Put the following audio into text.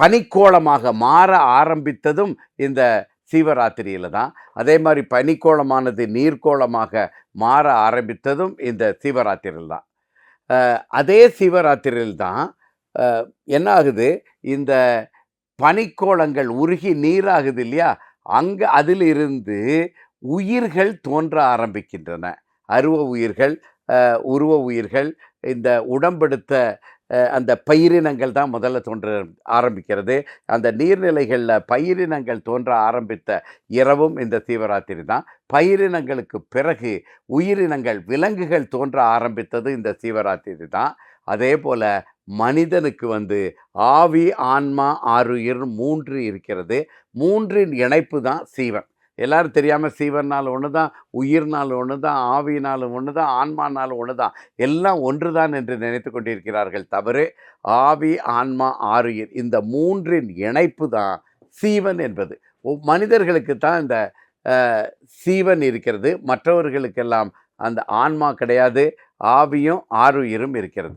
பனிக்கோளமாக மாற ஆரம்பித்ததும் இந்த சிவராத்திரியில தான். அதே மாதிரி பனிக்கோளமானது நீர்க்கோளமாக மாற ஆரம்பித்ததும் இந்த சிவராத்திரியில் தான். அதே சிவராத்திரியில் தான் என்ன ஆகுது, இந்த பனிக்கோளங்கள் உருகி நீராகுது இல்லையா? அதிலிருந்து உயிர்கள் தோன்ற ஆரம்பிக்கின்றன. அருவ உயிர்கள், உருவ உயிர்கள், இந்த உடம்பெடுத்த அந்த பயிரினங்கள் தான் முதல்ல தோன்ற ஆரம்பிக்கிறது. அந்த நீர்நிலைகளில் பயிரினங்கள் தோன்ற ஆரம்பித்த இரவும் இந்த சிவராத்திரி தான். பயிரினங்களுக்கு பிறகு உயிரினங்கள், விலங்குகள் தோன்ற ஆரம்பித்தது இந்த சிவராத்திரி தான். அதே போல மனிதனுக்கு ஆவி, ஆன்மா, ஆருயிர் 3 இருக்கிறது. 3இன் இணைப்பு தான் சீவன். எல்லாரும் தெரியாமல் சீவனால் ஒன்று தான், உயிர்னால் ஒன்று தான், ஆவியினாலும் ஒன்று தான், ஆன்மானாலும் ஒன்று தான், எல்லாம் ஒன்று தான் என்று நினைத்து கொண்டிருக்கிறார்கள். தவறு. ஆவி, ஆன்மா, ஆருயிர் இந்த 3இன் இணைப்பு தான் சீவன் என்பது. மனிதர்களுக்கு தான் இந்த சீவன் இருக்கிறது. மற்றவர்களுக்கெல்லாம் அந்த ஆன்மா கிடையாது, ஆவியும் ஆருயிரும் இருக்கிறது.